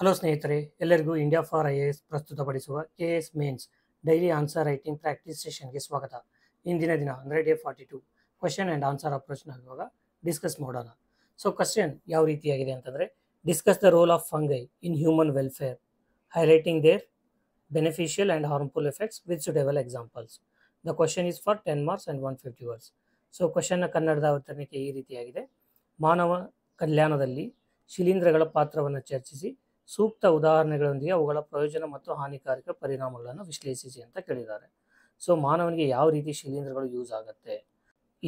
Hello ಸ್ನೇಹಿತರೆ, ಎಲ್ಲರಿಗೂ India for IAS ಪ್ರಸ್ತುತಪಡಿಸುವ KAS mains daily answer writing practice ಸೆಷನ್ಗೆ ಸ್ವಾಗತ. ಇಂದಿನ ದಿನ ಅಂದರೆ ಡೇ 42 ಕ್ವಶನ್ ಆ್ಯಂಡ್ ಆನ್ಸರ್ ಅಪ್ರೋಚ್ನ ಇವಾಗ ಡಿಸ್ಕಸ್ ಮಾಡೋಣ. ಸೊ ಕ್ವಶನ್ ಯಾವ ರೀತಿಯಾಗಿದೆ ಅಂತಂದರೆ, discuss the role of fungi in human welfare, highlighting their beneficial and harmful effects with suitable examples. The question is for 10 marks and 150 words. So ಕ್ವಶನ್ನ ಕನ್ನಡದ ಅವತರಣಿಕೆ ಈ ರೀತಿಯಾಗಿದೆ. ಮಾನವ ಕಲ್ಯಾಣದಲ್ಲಿ ಶಿಲೀಂಧ್ರಗಳ ಪಾತ್ರವನ್ನು ಚರ್ಚಿಸಿ ಸೂಕ್ತ ಉದಾಹರಣೆಗಳೊಂದಿಗೆ ಅವುಗಳ ಪ್ರಯೋಜನ ಮತ್ತು ಹಾನಿಕಾರಕ ಪರಿಣಾಮಗಳನ್ನು ವಿಶ್ಲೇಷಿಸಿ ಅಂತ ಕೇಳಿದ್ದಾರೆ. ಸೊ ಮಾನವನಿಗೆ ಯಾವ ರೀತಿ ಶಿಲೀಂಧ್ರಗಳು ಯೂಸ್ ಆಗುತ್ತೆ,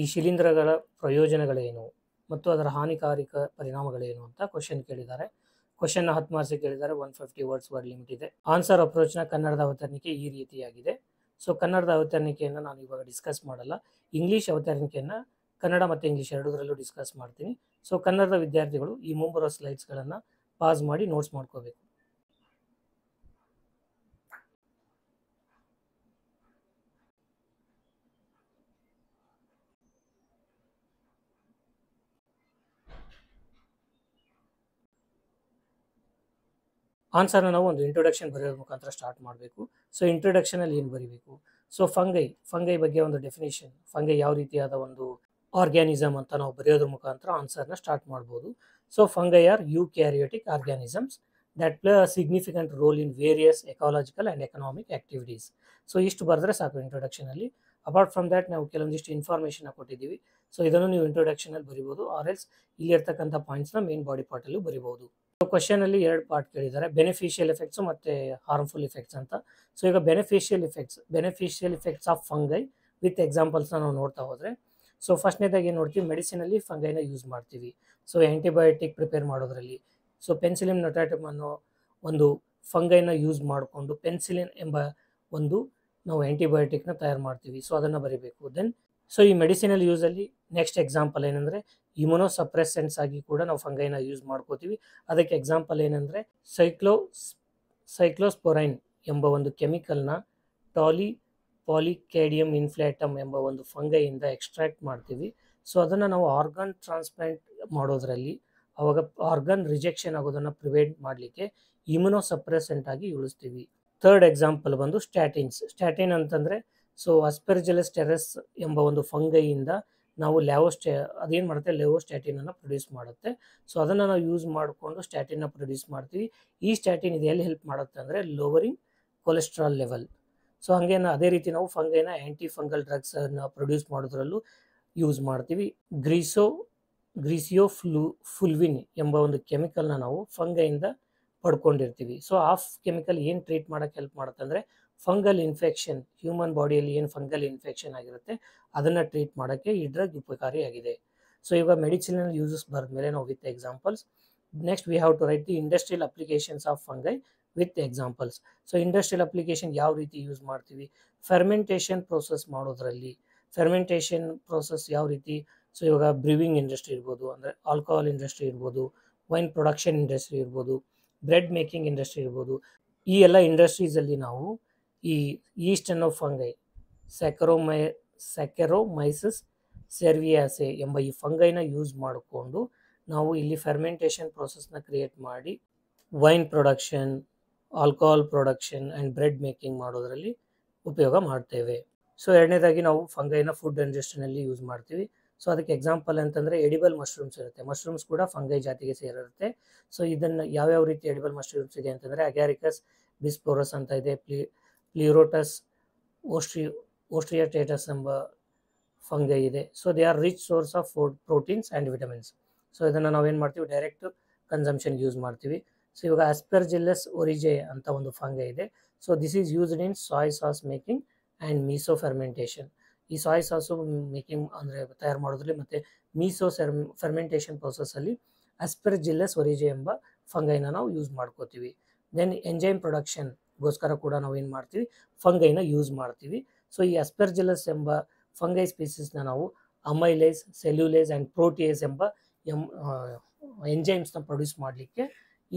ಈ ಶಿಲೀಂಧ್ರಗಳ ಪ್ರಯೋಜನಗಳೇನು ಮತ್ತು ಅದರ ಹಾನಿಕಾರಕ ಪರಿಣಾಮಗಳೇನು ಅಂತ ಕ್ವಶನ್ ಕೇಳಿದ್ದಾರೆ. ಕ್ವಶನ್ನ 10 ಮಾರ್ಕ್ಸ್ ಕೇಳಿದ್ದಾರೆ. 150 ವರ್ಡ್ಸ್ ವರ್ಡ್ ಲಿಮಿಟ್ ಇದೆ. ಆನ್ಸರ್ ಅಪ್ರೋಚ್ನ ಕನ್ನಡದ ಅವತರಣಿಕೆ ಈ ರೀತಿಯಾಗಿದೆ. ಸೊ ಕನ್ನಡದ ಅವತರಣಿಕೆಯನ್ನು ನಾನು ಇವಾಗ ಡಿಸ್ಕಸ್ ಮಾಡಲ್ಲ. ಇಂಗ್ಲೀಷ್ ಅವತರಣಿಕೆಯನ್ನು ಕನ್ನಡ ಮತ್ತು ಇಂಗ್ಲೀಷ್ ಎರಡರಲ್ಲೂ ಡಿಸ್ಕಸ್ ಮಾಡ್ತೀನಿ. ಸೊ ಕನ್ನಡದ ವಿದ್ಯಾರ್ಥಿಗಳು ಈ ಮುಂಬರುವ ಸ್ಲೈಡ್ಸ್ಗಳನ್ನು ಪಾಸ್ ಮಾಡಿ ನೋಟ್ಸ್ ಮಾಡ್ಕೋಬೇಕು. ಆನ್ಸರ್ನ ನಾವು ಒಂದು ಇಂಟ್ರೊಡಕ್ಷನ್ ಬರೆಯೋದ್ರ ಮುಖಾಂತರ ಸ್ಟಾರ್ಟ್ ಮಾಡಬೇಕು. ಸೊ ಇಂಟ್ರೊಡಕ್ಷನಲ್ಲಿ ಏನು ಬರೀಬೇಕು? ಸೊ ಫಂಗೈ ಬಗ್ಗೆ ಒಂದು ಡೆಫಿನೇಷನ್, ಫಂಗೈ ಯಾವ ರೀತಿಯಾದ ಒಂದು ಆರ್ಗ್ಯಾನಿಸಮ್ ಅಂತ ನಾವು ಬರೆಯೋದ್ರ ಮುಖಾಂತರ ಆನ್ಸರ್ನ ಸ್ಟಾರ್ಟ್ ಮಾಡ್ಬೋದು. So fungi are eukaryotic organisms that play a significant role in various ecological and economic activities. So ಇಷ್ಟು ಬರೆದ್ರೆ ಸಾಕು ಇಂಟ್ರೊಡಕ್ಷನಲ್ಲಿ. ಅಪಾರ್ಟ್ ಫ್ರಮ್ ದ್ಯಾಟ್ ನಾವು ಕೆಲವೊಂದಿಷ್ಟು ಇನ್ಫಾರ್ಮೇಷನ್ ಕೊಟ್ಟಿದ್ದೀವಿ. ಸೊ ಇದನ್ನು ನೀವು ಇಂಟ್ರೊಡಕ್ಷನಲ್ಲಿ ಬರಿಬೋದು, ಆರ್ ಎಲ್ಸ್ ಇಲ್ಲಿ ಇರ್ತಕ್ಕಂಥ ಪಾಯಿಂಟ್ಸ್ನ ಮೇನ್ ಬಾಡಿ ಪಾರ್ಟಲ್ಲೂ ಬರಿಬೋದು. ಸೊ ಕ್ವಶನಲ್ಲಿ 2 ಪಾರ್ಟ್ ಕೇಳಿದ್ದಾರೆ, ಬೆನಿಫಿಷಿಯಲ್ ಎಫೆಕ್ಟ್ಸ್ ಮತ್ತು ಹಾರ್ಮ್ಫುಲ್ ಎಫೆಕ್ಟ್ಸ್ ಅಂತ. ಸೊ ಈಗ beneficial effects of fungi with ಎಕ್ಸಾಂಪಲ್ಸ್ನ ನಾವು ನೋಡ್ತಾ ಹೋದರೆ, ಸೊ ಫಸ್ಟ್ನೇದಾಗಿ ಏನು ನೋಡ್ತೀವಿ, ಮೆಡಿಸಿನಲ್ಲಿ ಫಂಗೈನ ಯೂಸ್ ಮಾಡ್ತೀವಿ. ಸೊ ಆ್ಯಂಟಿಬಯೋಟಿಕ್ ಪ್ರಿಪೇರ್ ಮಾಡೋದ್ರಲ್ಲಿ. ಸೊ ಪೆನ್ಸಿಲಿನ್ ನೊಟಾಟಮ್ ಅನ್ನೋ ಒಂದು ಫಂಗೈನ ಯೂಸ್ ಮಾಡಿಕೊಂಡು ಪೆನ್ಸಿಲಿನ್ ಎಂಬ ಒಂದು ನಾವು ಆ್ಯಂಟಿಬಯೋಟಿಕ್ನ ತಯಾರು ಮಾಡ್ತೀವಿ. ಸೊ ಅದನ್ನು ಬರೀಬೇಕು. ದೆನ್ ಸೊ ಈ ಮೆಡಿಸಿನಲ್ ಯೂಸಲ್ಲಿ ನೆಕ್ಸ್ಟ್ ಎಕ್ಸಾಂಪಲ್ ಏನಂದರೆ, ಇಮ್ಯುನೋಸಪ್ರೆಸೆಂಟ್ಸ್ ಆಗಿ ಕೂಡ ನಾವು ಫಂಗೈನ ಯೂಸ್ ಮಾಡ್ಕೋತೀವಿ. ಅದಕ್ಕೆ ಎಕ್ಸಾಂಪಲ್ ಏನಂದರೆ ಸೈಕ್ಲೋಸ್ಪೊರೈನ್ ಎಂಬ ಒಂದು ಕೆಮಿಕಲ್ನ ಪಾಲಿಕ್ಯಾಡಿಯಮ್ ಇನ್ಫ್ಲಾಟಮ್ ಎಂಬ ಒಂದು ಫಂಗೈಯಿಂದ ಎಕ್ಸ್ಟ್ರಾಕ್ಟ್ ಮಾಡ್ತೀವಿ. ಸೊ ಅದನ್ನು ನಾವು ಆರ್ಗನ್ ಟ್ರಾನ್ಸ್ಪ್ಲಾಂಟ್ ಮಾಡೋದ್ರಲ್ಲಿ ಅವಾಗ ಆರ್ಗನ್ ರಿಜೆಕ್ಷನ್ ಆಗೋದನ್ನು ಪ್ರಿವೆಂಟ್ ಮಾಡಲಿಕ್ಕೆ ಇಮ್ಯುನೋಸಪ್ರೆಸೆಂಟ್ ಆಗಿ ಉಳಿಸ್ತೀವಿ. ಥರ್ಡ್ ಎಕ್ಸಾಂಪಲ್ ಬಂದು ಸ್ಟ್ಯಾಟಿನ್ ಅಂತಂದರೆ, ಸೊ ಅಸ್ಪೆರ್ಜಿಲಸ್ ಟೆರೆಸ್ ಎಂಬ ಒಂದು ಫಂಗೈಯಿಂದ ನಾವು ಅದೇನು ಮಾಡುತ್ತೆ, ಲೆವೋಸ್ಟ್ಯಾಟಿನನ್ನು ಪ್ರೊಡ್ಯೂಸ್ ಮಾಡುತ್ತೆ. ಸೊ ಅದನ್ನು ನಾವು ಯೂಸ್ ಮಾಡಿಕೊಂಡು ಸ್ಟ್ಯಾಟಿನ್ನ ಪ್ರೊಡ್ಯೂಸ್ ಮಾಡ್ತೀವಿ. ಈ ಸ್ಟ್ಯಾಟಿನ್ ಇದು ಎಲ್ಲಿ ಹೆಲ್ಪ್ ಮಾಡುತ್ತೆ ಅಂದರೆ ಲೋವರಿಂಗ್ ಕೊಲೆಸ್ಟ್ರಾಲ್ ಲೆವೆಲ್. ಸೊ ಹಾಗೆ ಅದೇ ರೀತಿ ನಾವು ಫಂಗೈನ ಆ್ಯಂಟಿ ಫಂಗಲ್ ಡ್ರಗ್ಸನ್ನು ಪ್ರೊಡ್ಯೂಸ್ ಮಾಡೋದ್ರಲ್ಲೂ ಯೂಸ್ ಮಾಡ್ತೀವಿ. ಗ್ರೀಸಿಯೋಫುಲ್ವಿನ್ ಎಂಬ ಒಂದು ಕೆಮಿಕಲ್ನ ನಾವು ಫಂಗೈಯಿಂದ ಪಡ್ಕೊಂಡಿರ್ತೀವಿ. ಸೊ ಆ ಕೆಮಿಕಲ್ ಏನು ಟ್ರೀಟ್ ಮಾಡೋಕ್ಕೆ ಹೆಲ್ಪ್ ಮಾಡುತ್ತೆ ಅಂದರೆ ಫಂಗಲ್ ಇನ್ಫೆಕ್ಷನ್, ಹ್ಯೂಮನ್ ಬಾಡಿಯಲ್ಲಿ ಏನು ಫಂಗಲ್ ಇನ್ಫೆಕ್ಷನ್ ಆಗಿರುತ್ತೆ ಅದನ್ನು ಟ್ರೀಟ್ ಮಾಡೋಕ್ಕೆ ಈ ಡ್ರಗ್ ಉಪಕಾರಿಯಾಗಿದೆ. ಸೊ ಇವಾಗ ಮೆಡಿಸಿನಲ್ ಯೂಸಸ್ ಬರೆದ್ಮೇಲೆ ನಾವು with examples, next we have to write the industrial applications of fungi with examples. So industrial application ಯಾವ ರೀತಿ ಯೂಸ್ ಮಾಡ್ತೀವಿ, ಫರ್ಮೆಂಟೇಷನ್ ಪ್ರೋಸೆಸ್ ಮಾಡೋದ್ರಲ್ಲಿ. ಫರ್ಮೆಂಟೇಷನ್ ಪ್ರೋಸೆಸ್ ಯಾವ ರೀತಿ, ಸೊ ಇವಾಗ ಬ್ರೀವಿಂಗ್ ಇಂಡಸ್ಟ್ರಿ ಇರ್ಬೋದು, ಅಂದರೆ ಆಲ್ಕೋಹಾಲ್ ಇಂಡಸ್ಟ್ರಿ ಇರ್ಬೋದು, ವೈನ್ ಪ್ರೊಡಕ್ಷನ್ ಇಂಡಸ್ಟ್ರಿ ಇರ್ಬೋದು, ಬ್ರೆಡ್ ಮೇಕಿಂಗ್ ಇಂಡಸ್ಟ್ರಿ ಇರ್ಬೋದು. ಈ ಎಲ್ಲ ಇಂಡಸ್ಟ್ರೀಸಲ್ಲಿ ನಾವು ಈ ಈಸ್ಟ್ ಅನ್ನೋ ಫಂಗೈ ಸ್ಯಾಕರೋಮೈಸಿಸ್ ಸೆರ್ವಿಯಾಸೆ ಎಂಬ ಈ ಫಂಗೈನ ಯೂಸ್ ಮಾಡಿಕೊಂಡು ನಾವು ಇಲ್ಲಿ ಫರ್ಮೆಂಟೇಷನ್ ಪ್ರೋಸೆಸ್ನ ಕ್ರಿಯೇಟ್ ಮಾಡಿ wine production, alcohol production and bread making ಮಾಡೋದರಲ್ಲಿ ಉಪಯೋಗ ಮಾಡ್ತೇವೆ. ಸೊ ಎರಡನೇದಾಗಿ ನಾವು ಫಂಗೈನ ಫುಡ್ ಇಂಡಸ್ಟ್ರಿನಲ್ಲಿ ಯೂಸ್ ಮಾಡ್ತೀವಿ. ಸೊ ಅದಕ್ಕೆ ಎಕ್ಸಾಂಪಲ್ ಅಂತಂದರೆ ಎಡಿಬಲ್ ಮಶ್ರೂಮ್ಸ್ ಇರುತ್ತೆ. ಮಶ್ರೂಮ್ಸ್ ಕೂಡ ಫಂಗೈ ಜಾತಿಗೆ ಸೇರಿರುತ್ತೆ. ಸೊ ಇದನ್ನು ಯಾವ್ಯಾವ ರೀತಿ ಎಡಿಬಲ್ ಮಶ್ರೂಮ್ಸ್ ಇದೆ ಅಂತಂದರೆ ಅಗ್ಯಾರಿಕಸ್ ಬಿಸ್ಪೋರಸ್ ಅಂತ ಇದೆ, ಪ್ಲಿರೋಟಸ್ ಓಸ್ಟ್ರಿಯಾಟೇಟಸ್ ಎಂಬ ಫಂಗೈ ಇದೆ. So they are rich source of food proteins and vitamins. So ಇದನ್ನು ನಾವೇನು ಮಾಡ್ತೀವಿ, ಡೈರೆಕ್ಟ್ ಕನ್ಸಂಪ್ಷನ್ಗೆ ಯೂಸ್ ಮಾಡ್ತೀವಿ. ಸೊ ಇವಾಗ ಆಸ್ಪೆರ್ಜಿಲ್ಲಸ್ ಒರಿಜೆ ಅಂತ ಒಂದು ಫಂಗೈ ಇದೆ. So this is used in SAI sauce making and meso fermentation. ಈ ಸಾಯ್ ಸಾಸು ಮೇಕಿಂಗ್ ಅಂದರೆ ತಯಾರು ಮಾಡೋದ್ರಲ್ಲಿ ಮತ್ತು ಮೀಸೋ ಫರ್ಮೆಂಟೇಷನ್ ಪ್ರೊಸೆಸ್ಸಲ್ಲಿ ಆಸ್ಪೆರ್ಜಿಲ್ಲಸ್ ಒರಿಜೆ ಎಂಬ ಫಂಗೈನ ನಾವು ಯೂಸ್ ಮಾಡ್ಕೋತೀವಿ. ದೆನ್ ಎಂಜೈಮ್ ಪ್ರೊಡಕ್ಷನ್ಗೋಸ್ಕರ ಕೂಡ ನಾವು ಏನು ಮಾಡ್ತೀವಿ, ಫಂಗೈನ ಯೂಸ್ ಮಾಡ್ತೀವಿ. ಸೊ ಈ ಆಸ್ಪೆರ್ಜಿಲ್ಲಸ್ ಎಂಬ ಫಂಗೈ ಸ್ಪೀಸೀಸ್ನ ನಾವು ಅಮೈಲೇಸ್, ಸೆಲ್ಯುಲೇಸ್ ಆ್ಯಂಡ್ ಪ್ರೋಟಿಯೇಸ್ ಎಂಬ ಎಂಜೈಮ್ಸ್ನ ಪ್ರೊಡ್ಯೂಸ್ ಮಾಡಲಿಕ್ಕೆ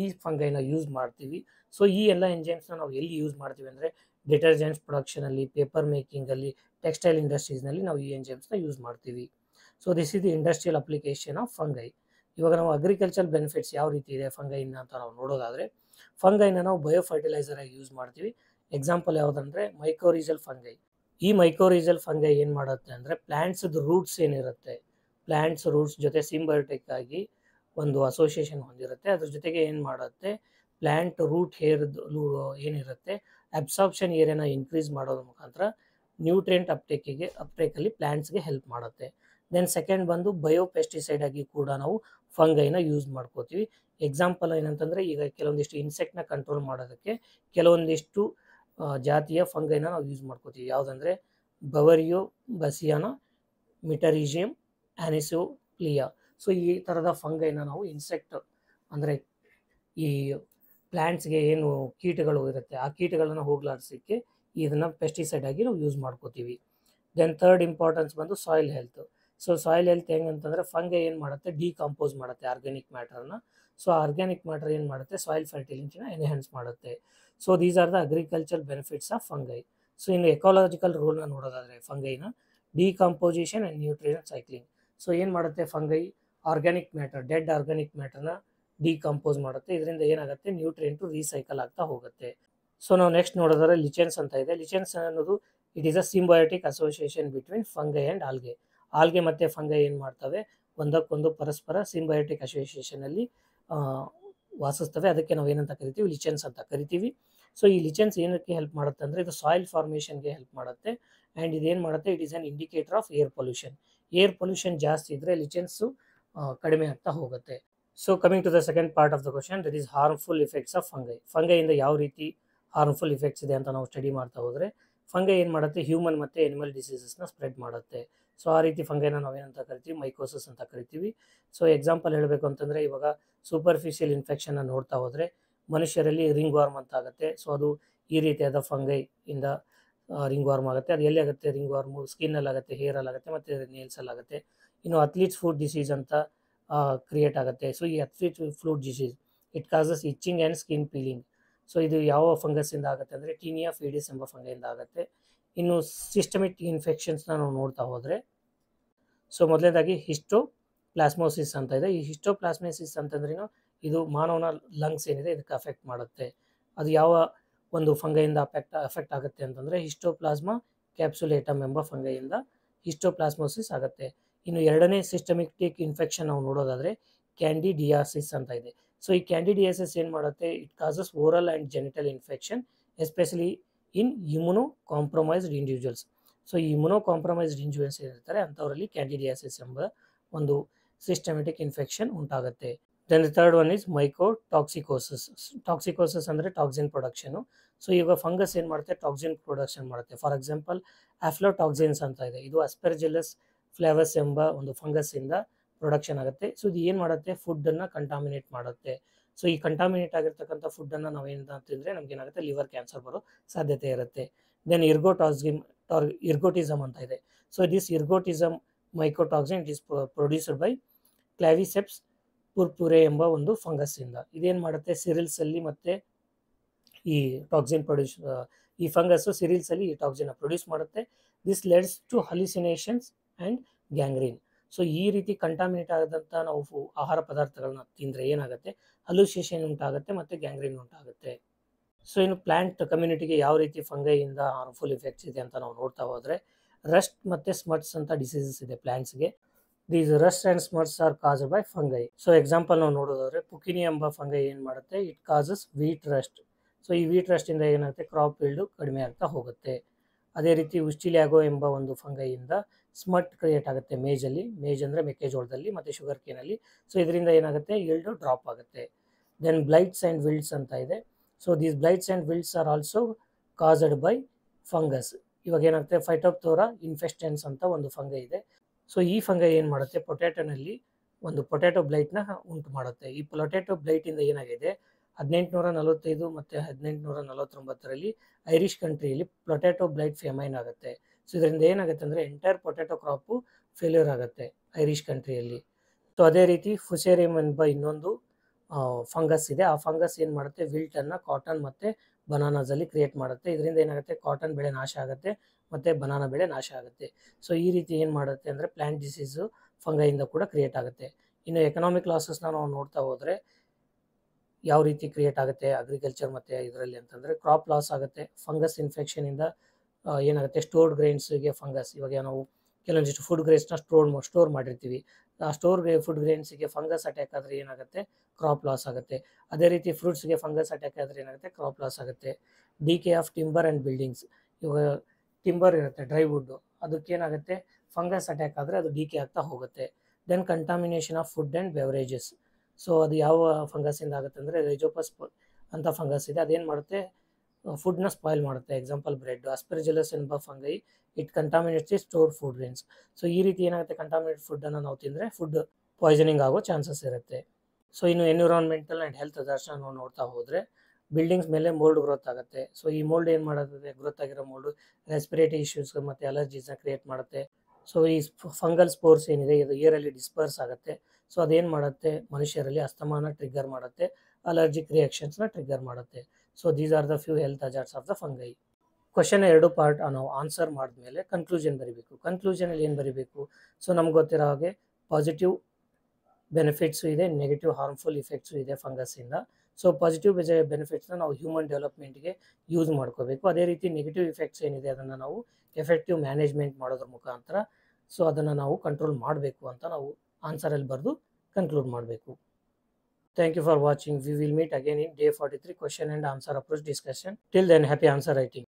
ಈ ಫಂಗೈನ ಯೂಸ್ ಮಾಡ್ತೀವಿ. ಸೊ ಈ ಎಲ್ಲ ಎಂಜೈಮ್ಸ್ನ ನಾವು ಎಲ್ಲಿ ಯೂಸ್ ಮಾಡ್ತೀವಿ ಅಂದರೆ ಡಿಟರ್ಜೆಂಟ್ಸ್ ಪ್ರೊಡಕ್ಷನಲ್ಲಿ, ಪೇಪರ್ ಮೇಕಿಂಗಲ್ಲಿ, ಟೆಕ್ಸ್ಟೈಲ್ ಇಂಡಸ್ಟ್ರೀಸ್ನಲ್ಲಿ ನಾವು ಈ ಎಂಜೈಮ್ಸ್ನ ಯೂಸ್ ಮಾಡ್ತೀವಿ. So this is the industrial application of fungi. ಇವಾಗ ನಾವು ಅಗ್ರಿಕಲ್ಚರ್ ಬೆನಿಫಿಟ್ಸ್ ಯಾವ ರೀತಿ ಇದೆ ಫಂಗೈನ ಅಂತ ನಾವು ನೋಡೋದಾದರೆ, ಫಂಗೈನ ನಾವು ಬಯೋ ಫರ್ಟಿಲೈಸರ್ ಆಗಿ ಯೂಸ್ ಮಾಡ್ತೀವಿ. ಎಕ್ಸಾಂಪಲ್ ಯಾವುದಂದರೆ ಮೈಕೋರಿಜಲ್ ಫಂಗೈ. ಈ ಮೈಕೋರಿಜಲ್ ಫಂಗೈ ಏನು ಮಾಡುತ್ತೆ ಅಂದರೆ ಪ್ಲ್ಯಾಂಟ್ಸ್ದು ರೂಟ್ಸ್ ಏನಿರುತ್ತೆ, ಪ್ಲ್ಯಾಂಟ್ಸ್ ರೂಟ್ಸ್ ಜೊತೆ ಸಿಂಬಯೋಟಿಕ್ ಆಗಿ ಒಂದು ಅಸೋಸಿಯೇಷನ್ ಹೊಂದಿರುತ್ತೆ. ಅದ್ರ ಜೊತೆಗೆ ಏನು ಮಾಡುತ್ತೆ, ಪ್ಲ್ಯಾಂಟ್ ರೂಟ್ ಹೇರ್ದು ಏನಿರುತ್ತೆ ಅಬ್ಸಾರ್ಪ್ಷನ್ ಏರಿಯಾನ ಇನ್ಕ್ರೀಸ್ ಮಾಡೋದ್ರ ಮುಖಾಂತರ ನ್ಯೂಟ್ರಿಯೆಂಟ್ ಅಪ್ಟೇಕಲ್ಲಿ ಪ್ಲ್ಯಾಂಟ್ಸ್ಗೆ ಹೆಲ್ಪ್ ಮಾಡುತ್ತೆ. ದೆನ್ ಸೆಕೆಂಡ್ ಬಂದು ಬಯೋ ಪೆಸ್ಟಿಸೈಡ್ ಆಗಿ ಕೂಡ ನಾವು ಫಂಗೈನ ಯೂಸ್ ಮಾಡ್ಕೋತೀವಿ. ಎಕ್ಸಾಂಪಲ್ ಏನಂತಂದರೆ ಈಗ ಕೆಲವೊಂದಿಷ್ಟು ಇನ್ಸೆಕ್ಟ್ನ ಕಂಟ್ರೋಲ್ ಮಾಡೋದಕ್ಕೆ ಕೆಲವೊಂದಿಷ್ಟು ಜಾತಿಯ ಫಂಗೈನ ನಾವು ಯೂಸ್ ಮಾಡ್ಕೋತೀವಿ. ಯಾವುದಂದರೆ ಬವರಿಯೋ ಬಸಿಯಾನ, ಮಿಟರಿಜಿಯಮ್, ಆನಿಸೋಪ್ಲಿಯಾ. ಸೊ ಈ ಥರದ ಫಂಗೈನ ನಾವು ಇನ್ಸೆಕ್ಟ್ ಅಂದರೆ ಈ ಪ್ಲ್ಯಾಂಟ್ಸ್ಗೆ ಏನು ಕೀಟಗಳು ಇರುತ್ತೆ ಆ ಕೀಟಗಳನ್ನು ಹೋಗ್ಲಾಡಿಸೋಕ್ಕೆ ಇದನ್ನು ಪೆಸ್ಟಿಸೈಡ್ ಆಗಿ ನಾವು ಯೂಸ್ ಮಾಡ್ಕೋತೀವಿ. ದೆನ್ ಥರ್ಡ್ ಇಂಪಾರ್ಟೆನ್ಸ್ ಬಂದು soil health. So soil health ಹೆಂಗಂತಂದರೆ ಫಂಗೈ ಏನು ಮಾಡುತ್ತೆ, ಡಿಕಂಪೋಸ್ ಮಾಡುತ್ತೆ ಆರ್ಗ್ಯಾನಿಕ್ ಮ್ಯಾಟರ್ನ. ಸೊ ಆರ್ಗ್ಯಾನಿಕ್ ಮ್ಯಾಟರ್ ಏನು ಮಾಡುತ್ತೆ, ಸಾಯಿಲ್ ಫರ್ಟಿಲಿಟಿನ ಎನ್ಹ್ಯಾನ್ಸ್ ಮಾಡುತ್ತೆ. So these are the agriculture benefits of fungi. So ಇನ್ನು ಎಕಾಲಜಿಕಲ್ ರೋಲ್ನ ನೋಡೋದಾದರೆ ಫಂಗೈನ decomposition and nutrient cycling. So ಏನು ಮಾಡುತ್ತೆ fungi, organic matter, dead organic ಮ್ಯಾಟರ್ನ ಡಿಕಂಪೋಸ್ ಮಾಡುತ್ತೆ. ಇದರಿಂದ ಏನಾಗುತ್ತೆ, ನ್ಯೂಟ್ರಿಯೆಂಟು ರೀಸೈಕಲ್ ಆಗ್ತಾ ಹೋಗುತ್ತೆ. ಸೊ ನಾವು ನೆಕ್ಸ್ಟ್ ನೋಡೋದಾದ್ರೆ ಲಿಚೆನ್ಸ್ ಅಂತ ಇದೆ. ಲಿಚೆನ್ಸ್ ಅನ್ನೋದು it is a symbiotic association between fungi and algae. Algae ಮತ್ತು ಫಂಗೈ ಏನು ಮಾಡ್ತವೆ, ಒಂದಕ್ಕೊಂದು ಪರಸ್ಪರ ಸಿಂಬಯೋಟಿಕ್ ಅಸೋಸಿಯೇಷನಲ್ಲಿ ವಾಸಿಸ್ತವೆ. ಅದಕ್ಕೆ ನಾವು ಏನಂತ ಕರಿತೀವಿ, ಲಿಚೆನ್ಸ್ ಅಂತ ಕರಿತೀವಿ. ಸೊ ಈ ಲಿಚೆನ್ಸ್ ಏನಕ್ಕೆ ಹೆಲ್ಪ್ ಮಾಡುತ್ತೆ ಅಂದರೆ ಇದು ಸಾಯಿಲ್ ಫಾರ್ಮೇಷನ್ಗೆ ಹೆಲ್ಪ್ ಮಾಡುತ್ತೆ. ಆ್ಯಂಡ್ ಇದೇನು ಮಾಡುತ್ತೆ, it is an indicator of air pollution. Air pollution ಜಾಸ್ತಿ ಇದ್ದರೆ ಲಿಚೆನ್ಸು ಕಡಿಮೆ ಆಗ್ತಾ ಹೋಗುತ್ತೆ. So coming to the second part of the question, that is harmful effects of fungi. ಫಂಗೈಯಿಂದ ಯಾವ ರೀತಿ ಹಾರ್ಮ್ಫುಲ್ ಇಫೆಕ್ಟ್ಸ್ ಇದೆ ಅಂತ ನಾವು ಸ್ಟಡಿ ಮಾಡ್ತಾ ಹೋದರೆ, ಫಂಗೈ ಏನು ಮಾಡುತ್ತೆ, ಹ್ಯೂಮನ್ ಮತ್ತು ಎನಿಮಲ್ ಡಿಸೀಸಸ್ನ ಸ್ಪ್ರೆಡ್ ಮಾಡುತ್ತೆ. ಸೊ ಆ ರೀತಿ ಫಂಗೈನ ನಾವೇನಂತ ಕರಿತೀವಿ, ಮೈಕೋಸಿಸ್ ಅಂತ ಕರಿತೀವಿ. ಸೊ ಎಕ್ಸಾಂಪಲ್ ಹೇಳಬೇಕು ಅಂತಂದರೆ ಇವಾಗ ಸೂಪರ್ಫಿಷಿಯಲ್ ಇನ್ಫೆಕ್ಷನ್ನ ನೋಡ್ತಾ ಹೋದರೆ ಮನುಷ್ಯರಲ್ಲಿ ರಿಂಗ್ ವಾರ್ಮ್ ಅಂತ ಆಗುತ್ತೆ. ಸೊ ಅದು ಈ ರೀತಿಯಾದ ಫಂಗೈ ಇಂದ ರಿಂಗ್ ವಾರ್ಮ್ ಆಗುತ್ತೆ. ಅದು ಎಲ್ಲಿ ಆಗುತ್ತೆ, ರಿಂಗ್ ವಾರ್ಮು ಸ್ಕಿನ್ನಲ್ಲಿ ಆಗುತ್ತೆ, ಹೇರಲ್ಲಿ ಆಗುತ್ತೆ ಮತ್ತು ನೇಲ್ಸಲ್ಲಿ ಆಗುತ್ತೆ. ಇನ್ನು ಅಥ್ಲೀಟ್ಸ್ ಫುಡ್ ಡಿಸೀಸ್ ಅಂತ ಕ್ರಿಯೇಟ್ ಆಗುತ್ತೆ. ಸೊ ಈ athlete flute disease it causes itching and skin peeling. So ಇದು ಯಾವ ಫಂಗಸ್ಸಿಂದ ಆಗುತ್ತೆ ಅಂದರೆ ಟೀನಿಯಾ ಫೀಡಿಸ್ ಎಂಬ ಫಂಗೈಯಿಂದ ಆಗುತ್ತೆ. ಇನ್ನು ಸಿಸ್ಟಮಿಕ್ ಇನ್ಫೆಕ್ಷನ್ಸ್ನ ನಾವು ನೋಡ್ತಾ ಹೋದರೆ, ಸೊ ಮೊದಲನೇದಾಗಿ ಹಿಸ್ಟೋಪ್ಲಾಸ್ಮೋಸಿಸ್ ಅಂತ ಇದೆ. ಈ ಹಿಸ್ಟೋಪ್ಲಾಸ್ಮೋಸಿಸ್ ಅಂತಂದ್ರೇನು, ಇದು ಮಾನವನ ಲಂಗ್ಸ್ ಏನಿದೆ ಇದಕ್ಕೆ ಅಫೆಕ್ಟ್ ಮಾಡುತ್ತೆ. ಅದು ಯಾವ ಒಂದು ಫಂಗೈಯಿಂದ ಅಫೆಕ್ಟ್ ಆಗುತ್ತೆ ಅಂತಂದರೆ ಹಿಸ್ಟೋಪ್ಲಾಸ್ಮಾ ಕ್ಯಾಪ್ಸುಲೇಟಮ್ ಎಂಬ ಫಂಗೈಯಿಂದ ಹಿಸ್ಟೋಪ್ಲಾಸ್ಮೋಸಿಸ್ ಆಗುತ್ತೆ. ಇನ್ನು ಎರಡನೇ ಸಿಸ್ಟಮಿಕ್ ಇನ್ಫೆಕ್ಷನ್ ನಾವು ನೋಡೋದಾದರೆ ಕ್ಯಾಂಡಿಡಿಯಾಸಿಸ್ ಅಂತ ಇದೆ. ಸೊ ಈ ಕ್ಯಾಂಡಿಡಿಯಾಸಿಸ್ ಏನು ಮಾಡುತ್ತೆ, it causes oral and genital infection especially in immunocompromised individuals. So ಈ ಇಮ್ಯುನೋ ಕಾಂಪ್ರಮೈಸ್ಡ್ ಇಂಡಿವಿಜುವಲ್ಸ್ ಏನಿರ್ತಾರೆ ಅಂಥವರಲ್ಲಿ ಕ್ಯಾಂಡಿಡಿಯಾಸಿಸ್ ಎಂಬ ಒಂದು ಸಿಸ್ಟಮೆಟಿಕ್ ಇನ್ಫೆಕ್ಷನ್ ಉಂಟಾಗುತ್ತೆ. Then the third one is mycotoxicosis. Toxicosis ಅಂದರೆ ಟಾಕ್ಸಿನ್ ಪ್ರೊಡಕ್ಷನು. ಸೊ ಈಗ ಫಂಗಸ್ ಏನು ಮಾಡುತ್ತೆ, ಟಾಕ್ಸಿನ್ ಪ್ರೊಡಕ್ಷನ್ ಮಾಡುತ್ತೆ. ಫಾರ್ ಎಕ್ಸಾಂಪಲ್ ಆಫ್ಲೋಟಾಕ್ಸಿನ್ಸ್ ಅಂತ ಇದೆ. ಇದು ಅಸ್ಪೆರ್ಜಿಲ್ಲಸ್ ಫ್ಲೇವಸ್ ಎಂಬ ಒಂದು ಫಂಗಸ್ಸಿಂದ ಪ್ರೊಡಕ್ಷನ್ ಆಗುತ್ತೆ. ಸೊ ಇದು ಏನು ಮಾಡುತ್ತೆ, ಫುಡ್ಡನ್ನು ಕಂಟಾಮಿನೇಟ್ ಮಾಡುತ್ತೆ. ಸೊ ಈ ಕಂಟಾಮಿನೇಟ್ ಆಗಿರ್ತಕ್ಕಂಥ ಫುಡ್ಡನ್ನು ನಾವೇನು ತಿಂದರೆ ನಮಗೇನಾಗುತ್ತೆ, ಲಿವರ್ ಕ್ಯಾನ್ಸರ್ ಬರೋ ಸಾಧ್ಯತೆ ಇರುತ್ತೆ. ದೆನ್ ಇರ್ಗೋಟಿಸಮ್ ಅಂತ ಇದೆ. So this ergotism mycotoxin it is produced by claviceps purpurea ಎಂಬ ಒಂದು ಫಂಗಸ್ಸಿಂದ. ಇದೇನು ಮಾಡುತ್ತೆ, ಸಿರಿಲ್ಸಲ್ಲಿ ಮತ್ತು ಈ ಟಾಕ್ಸಿನ್ ಈ ಫಂಗಸ್ಸು ಸಿರಿಲ್ಸಲ್ಲಿ ಈ ಟಾಕ್ಸಿನ್ನ ಪ್ರೊಡ್ಯೂಸ್ ಮಾಡುತ್ತೆ. This leads to hallucinations and gangrene. So ಈ ರೀತಿ ಕಂಟಾಮಿನೇಟ್ ಆದಂಥ ನಾವು ಆಹಾರ ಪದಾರ್ಥಗಳನ್ನ ತಿಂದರೆ ಏನಾಗುತ್ತೆ, ಹಲುಸಿನೇಷನ್ ಉಂಟಾಗುತ್ತೆ ಮತ್ತು ಗ್ಯಾಂಗ್ರೀನ್ ಉಂಟಾಗುತ್ತೆ. ಸೊ ಇನ್ನು ಪ್ಲ್ಯಾಂಟ್ ಕಮ್ಯುನಿಟಿಗೆ ಯಾವ ರೀತಿ ಫಂಗೈಯಿಂದ ಹಾರ್ಮ್ಫುಲ್ ಇಫೆಕ್ಟ್ಸ್ ಇದೆ ಅಂತ ನಾವು ನೋಡ್ತಾ ಹೋದರೆ, ರಸ್ಟ್ ಮತ್ತು ಸ್ಮಟ್ಸ್ ಅಂತ ಡಿಸೀಸಸ್ ಇದೆ ಪ್ಲ್ಯಾಂಟ್ಸ್ಗೆ. These rust and smuts are caused by fungi. So example ನಾವು ನೋಡೋದಾದರೆ ಪುಕಿನಿ ಎಂಬ ಫಂಗೈ ಏನು ಮಾಡುತ್ತೆ, it causes wheat rust. So ಈ ವೀಟ್ ರಸ್ಟಿಂದ ಏನಾಗುತ್ತೆ, ಕ್ರಾಪ್ ಈಲ್ಡು ಕಡಿಮೆ ಆಗ್ತಾ ಹೋಗುತ್ತೆ. ಅದೇ ರೀತಿ ಉಸ್ಟಿಲ್ಯಾಗೋ ಎಂಬ ಒಂದು ಫಂಗೈಯಿಂದ ಸ್ಮಟ್ ಕ್ರಿಯೇಟ್ ಆಗುತ್ತೆ ಮೇಜಲ್ಲಿ. ಮೇಜ್ ಅಂದರೆ ಮೆಕ್ಕೆಜೋಳದಲ್ಲಿ ಮತ್ತು ಶುಗರ್ ಕೇನಲ್ಲಿ. ಸೊ ಇದರಿಂದ ಏನಾಗುತ್ತೆ, ಈಲ್ಡು ಡ್ರಾಪ್ ಆಗುತ್ತೆ. ದೆನ್ ಬ್ಲೈಟ್ಸ್ ಆ್ಯಂಡ್ ವಿಲ್ಡ್ಸ್ ಅಂತ ಇದೆ. So these blights and wilts are also caused by fungus. ಇವಾಗ ಏನಾಗುತ್ತೆ, ಫೈಟೋಪ್ತೋರಾ ಇನ್ಫೆಸ್ಟೆನ್ಸ್ ಅಂತ ಒಂದು ಫಂಗೈ ಇದೆ. ಸೊ ಈ ಫಂಗೈ ಏನು ಮಾಡುತ್ತೆ, ಪೊಟ್ಯಾಟೋನಲ್ಲಿ ಒಂದು ಪೊಟ್ಯಾಟೋ ಬ್ಲೈಟ್ನ ಉಂಟು ಮಾಡುತ್ತೆ. ಈ ಪೊಟ್ಯಾಟೋ ಬ್ಲೈಟಿಂದ ಏನಾಗಿದೆ, 1845 ಮತ್ತು 1849ರಲ್ಲಿ ಐರಿಷ್ ಕಂಟ್ರಿಯಲ್ಲಿ ಪೊಟ್ಯಾಟೋ ಬ್ಲೈಟ್ ಫೆಮೈನ್ ಆಗುತ್ತೆ. ಸೊ ಇದರಿಂದ ಏನಾಗುತ್ತೆ ಅಂದರೆ ಎಂಟೈರ್ ಪೊಟ್ಯಾಟೋ ಕ್ರಾಪು ಫೇಲ್ಯೂರ್ ಆಗುತ್ತೆ ಐರಿಷ್ ಕಂಟ್ರಿಯಲ್ಲಿ. ಸೊ ಅದೇ ರೀತಿ ಫುಸೇರಿಯಮ್ ಎಂಬ ಇನ್ನೊಂದು ಫಂಗಸ್ ಇದೆ. ಆ ಫಂಗಸ್ ಏನು ಮಾಡುತ್ತೆ, ವಿಲ್ಟನ್ನು ಕಾಟನ್ ಮತ್ತು ಬನಾನಾಸಲ್ಲಿ ಕ್ರಿಯೇಟ್ ಮಾಡುತ್ತೆ. ಇದರಿಂದ ಏನಾಗುತ್ತೆ, ಕಾಟನ್ ಬೆಳೆ ನಾಶ ಆಗುತ್ತೆ ಮತ್ತು ಬನಾನಾ ಬೆಳೆ ನಾಶ ಆಗುತ್ತೆ. ಸೊ ಈ ರೀತಿ ಏನು ಮಾಡುತ್ತೆ ಅಂದರೆ ಪ್ಲ್ಯಾಂಟ್ ಡಿಸೀಸು ಫಂಗೈಯಿಂದ ಕೂಡ ಕ್ರಿಯೇಟ್ ಆಗುತ್ತೆ. ಇನ್ನು ಎಕನಾಮಿಕ್ ಲಾಸಸ್ನ ನಾವು ನೋಡ್ತಾ ಹೋದರೆ ಯಾವ ರೀತಿ ಕ್ರಿಯೇಟ್ ಆಗುತ್ತೆ ಅಗ್ರಿಕಲ್ಚರ್ ಮತ್ತು ಇದರಲ್ಲಿ ಅಂತಂದರೆ ಕ್ರಾಪ್ ಲಾಸ್ ಆಗುತ್ತೆ. ಫಂಗಸ್ ಇನ್ಫೆಕ್ಷನಿಂದ ಏನಾಗುತ್ತೆ, ಸ್ಟೋರ್ಡ್ ಗ್ರೈನ್ಸ್ಗೆ ಫಂಗಸ್, ಇವಾಗ ನಾವು ಕೆಲವೊಂದಿಷ್ಟು ಫುಡ್ ಗ್ರೇನ್ಸ್ನ ಸ್ಟೋರ್ ಮಾಡಿರ್ತೀವಿ, ಆ ಫುಡ್ ಗ್ರೇನ್ಸಿಗೆ ಫಂಗಸ್ ಅಟ್ಯಾಕ್ ಆದರೆ ಏನಾಗುತ್ತೆ, ಕ್ರಾಪ್ ಲಾಸ್ ಆಗುತ್ತೆ. ಅದೇ ರೀತಿ ಫ್ರೂಟ್ಸ್ಗೆ ಫಂಗಸ್ ಅಟ್ಯಾಕ್ ಆದರೆ ಏನಾಗುತ್ತೆ, ಕ್ರಾಪ್ ಲಾಸ್ ಆಗುತ್ತೆ. Decay of timber and buildings, ಇವಾಗ ಟಿಂಬರ್ ಇರುತ್ತೆ, ಡ್ರೈ ವುಡ್ಡು, ಅದಕ್ಕೇನಾಗುತ್ತೆ, ಫಂಗಸ್ ಅಟ್ಯಾಕ್ ಆದರೆ ಅದು ಡಿಕೆ ಆಗ್ತಾ ಹೋಗುತ್ತೆ. Then contamination of food and beverages, so ಅದು ಯಾವ ಫಂಗಸ್ಸಿಂದ ಆಗುತ್ತೆ ಅಂದರೆ ರೈಜೋಪಸ್ ಅಂತ ಫಂಗಸ್ ಇದೆ, ಅದೇನು ಮಾಡುತ್ತೆ, ಫುಡ್ನ ಸ್ಪಾಯ್ಲ್ ಮಾಡುತ್ತೆ. Example bread. ಅಸ್ಪೆರ್ಜಿಲಸ್ ಎಂಬ fungi it contaminates the store food grains. So ಈ ರೀತಿ ಏನಾಗುತ್ತೆ, ಕಂಟಾಮಿನೇಟ್ ಫುಡ್ಡನ್ನು ನಾವು ತಿಂದರೆ ಫುಡ್ ಪಾಯ್ಸನಿಂಗ್ ಆಗೋ ಚಾನ್ಸಸ್ ಇರುತ್ತೆ. ಸೊ ಇನ್ನು ಎನ್ವಿರಾನ್ಮೆಂಟಲ್ ಆ್ಯಂಡ್ ಹೆಲ್ತ್ ಹಜಾರ್ಡ್ಸ್ನ ನಾವು ನೋಡ್ತಾ ಹೋದರೆ ಬಿಲ್ಡಿಂಗ್ಸ್ ಮೇಲೆ ಮೋಲ್ಡ್ ಗ್ರೋತ್ ಆಗುತ್ತೆ. ಸೊ ಈ ಮೋಲ್ಡ್ ಏನು ಮಾಡುತ್ತೆ, ಗ್ರೋತ್ ಆಗಿರೋ ಮೋಲ್ಡು ರೆಸ್ಪಿರೇಟರಿ ಇಶ್ಯೂಸ್ ಮತ್ತು ಅಲರ್ಜೀಸ್ನ ಕ್ರಿಯೇಟ್ ಮಾಡುತ್ತೆ. ಸೊ ಈ ಫಂಗಲ್ ಸ್ಪೋರ್ಸ್ ಏನಿದೆ ಇದು ಏರಲ್ಲಿ ಡಿಸ್ಪರ್ಸ್ ಆಗುತ್ತೆ. ಸೊ ಅದೇನು ಮಾಡುತ್ತೆ, ಮನುಷ್ಯರಲ್ಲಿ ಅಸ್ತಮಾನ ಟ್ರಿಗರ್ ಮಾಡುತ್ತೆ, ಅಲರ್ಜಿಕ್ ರಿಯಾಕ್ಷನ್ಸ್ನ ಟ್ರಿಗರ್ ಮಾಡುತ್ತೆ. So these are the few health hazards of the fungi. Question 2 part ನಾವು ಆನ್ಸರ್ ಮಾಡಿದ್ಮೇಲೆ ಕನ್ಕ್ಲೂಷನ್ ಬರೀಬೇಕು. ಕನ್ಕ್ಲೂಷನಲ್ಲಿ ಏನು ಬರೀಬೇಕು, ಸೊ ನಮ್ಗೆ ಗೊತ್ತಿರೋ ಹಾಗೆ ಪಾಸಿಟಿವ್ ಬೆನಿಫಿಟ್ಸು ಇದೆ, ನೆಗೆಟಿವ್ ಹಾರ್ಮ್ಫುಲ್ ಇಫೆಕ್ಟ್ಸು ಇದೆ ಫಂಗಸ್ಸಿಂದ. ಸೊ ಪಾಸಿಟಿವ್ ಬೆನಿಫಿಟ್ಸ್ನ ನಾವು ಹ್ಯೂಮನ್ ಡೆವಲಪ್ಮೆಂಟ್ಗೆ ಯೂಸ್ ಮಾಡ್ಕೋಬೇಕು. ಅದೇ ರೀತಿ ನೆಗೆಟಿವ್ ಇಫೆಕ್ಟ್ಸ್ ಏನಿದೆ ಅದನ್ನು ನಾವು ಎಫೆಕ್ಟಿವ್ ಮ್ಯಾನೇಜ್ಮೆಂಟ್ ಮಾಡೋದ್ರ ಮುಖಾಂತರ ಸೊ ಅದನ್ನು ನಾವು ಕಂಟ್ರೋಲ್ ಮಾಡಬೇಕು ಅಂತ ನಾವು ಆನ್ಸರಲ್ಲಿ ಬರೆದು ಕನ್ಕ್ಲೂಡ್ ಮಾಡಬೇಕು. Thank you for watching. We will meet again in day 43 question and answer approach discussion. Till then, happy answer writing.